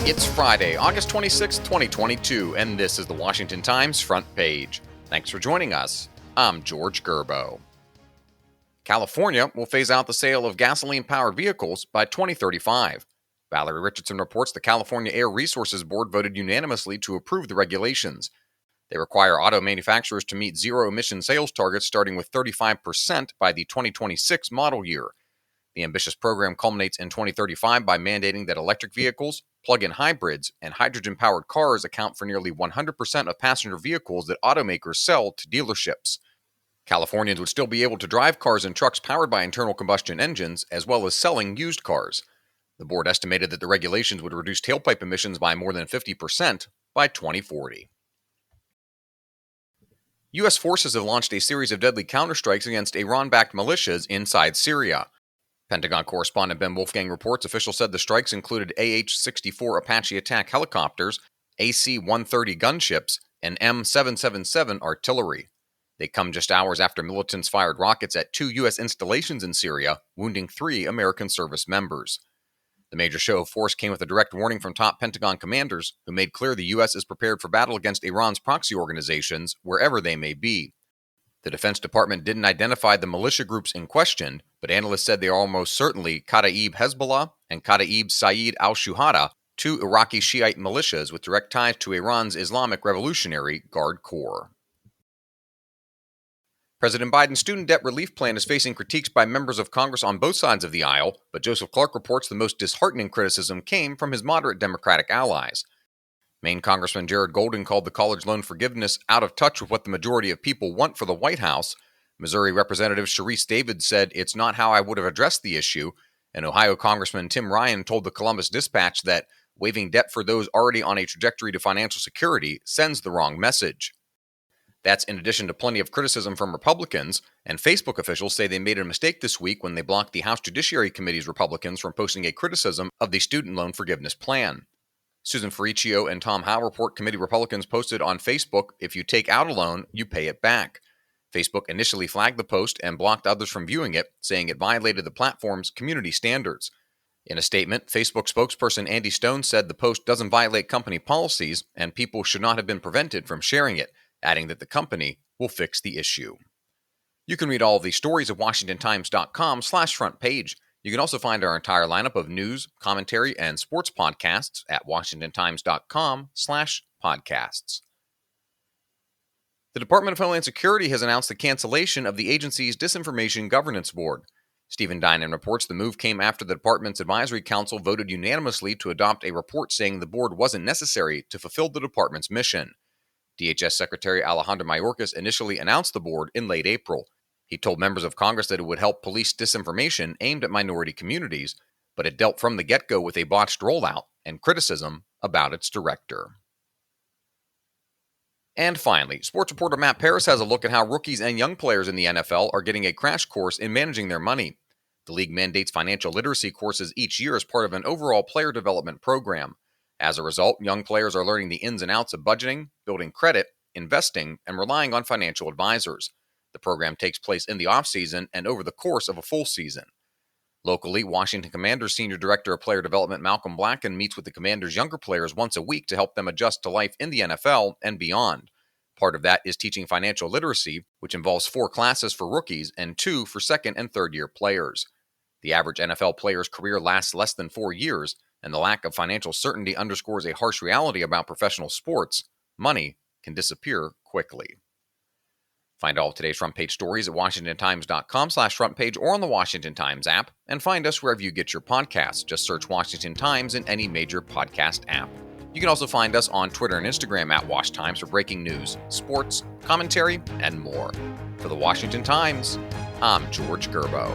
It's Friday, August 26, 2022, and this is the Washington Times front page. Thanks for joining us. I'm George Gerbo. California will phase out the sale of gasoline-powered vehicles by 2035. Valerie Richardson reports the California Air Resources Board voted unanimously to approve the regulations. They require auto manufacturers to meet zero-emission sales targets starting with 35% by the 2026 model year. The ambitious program culminates in 2035 by mandating that electric vehicles, plug-in hybrids, and hydrogen-powered cars account for nearly 100% of passenger vehicles that automakers sell to dealerships. Californians would still be able to drive cars and trucks powered by internal combustion engines, as well as selling used cars. The board estimated that the regulations would reduce tailpipe emissions by more than 50% by 2040. U.S. forces have launched a series of deadly counterstrikes against Iran-backed militias inside Syria. Pentagon correspondent Ben Wolfgang reports officials said the strikes included AH-64 Apache attack helicopters, AC-130 gunships, and M777 artillery. They come just hours after militants fired rockets at 2 U.S. installations in Syria, wounding 3 American service members. The major show of force came with a direct warning from top Pentagon commanders, who made clear the U.S. is prepared for battle against Iran's proxy organizations, wherever they may be. The Defense Department didn't identify the militia groups in question, but analysts said they are almost certainly Kataib Hezbollah and Kataib Saeed al-Shuhada, 2 Iraqi Shiite militias with direct ties to Iran's Islamic Revolutionary Guard Corps. President Biden's student debt relief plan is facing critiques by members of Congress on both sides of the aisle, but Joseph Clark reports the most disheartening criticism came from his moderate Democratic allies. Maine Congressman Jared Golden called the college loan forgiveness out of touch with what the majority of people want for the White House. Missouri Representative Sharice David said, "It's not how I would have addressed the issue." And Ohio Congressman Tim Ryan told the Columbus Dispatch that waiving debt for those already on a trajectory to financial security sends the wrong message. That's in addition to plenty of criticism from Republicans, and Facebook officials say they made a mistake this week when they blocked the House Judiciary Committee's Republicans from posting a criticism of the student loan forgiveness plan. Susan Ferricchio and Tom Howe report committee Republicans posted on Facebook, "If you take out a loan, you pay it back." Facebook initially flagged the post and blocked others from viewing it, saying it violated the platform's community standards. In a statement, Facebook spokesperson Andy Stone said the post doesn't violate company policies and people should not have been prevented from sharing it, adding that the company will fix the issue. You can read all of these stories at WashingtonTimes.com/front page. You can also find our entire lineup of news, commentary, and sports podcasts at WashingtonTimes.com/podcasts. The Department of Homeland Security has announced the cancellation of the agency's Disinformation Governance Board. Stephen Dinan reports the move came after the department's advisory council voted unanimously to adopt a report saying the board wasn't necessary to fulfill the department's mission. DHS Secretary Alejandro Mayorkas initially announced the board in late April. He told members of Congress that it would help police disinformation aimed at minority communities, but it dealt from the get-go with a botched rollout and criticism about its director. And finally, sports reporter Matt Paris has a look at how rookies and young players in the NFL are getting a crash course in managing their money. The league mandates financial literacy courses each year as part of an overall player development program. As a result, young players are learning the ins and outs of budgeting, building credit, investing, and relying on financial advisors. The program takes place in the offseason and over the course of a full season. Locally, Washington Commanders Senior Director of Player Development Malcolm Blacken meets with the Commanders' younger players once a week to help them adjust to life in the NFL and beyond. Part of that is teaching financial literacy, which involves 4 classes for rookies and 2 for second and third year players. The average NFL player's career lasts less than 4 years, and the lack of financial certainty underscores a harsh reality about professional sports. Money can disappear quickly. Find all of today's front page stories at WashingtonTimes.com/front page or on the Washington Times app, and find us wherever you get your podcasts. Just search Washington Times in any major podcast app. You can also find us on Twitter and Instagram at Wash Times for breaking news, sports, commentary, and more. For the Washington Times, I'm George Gerbo.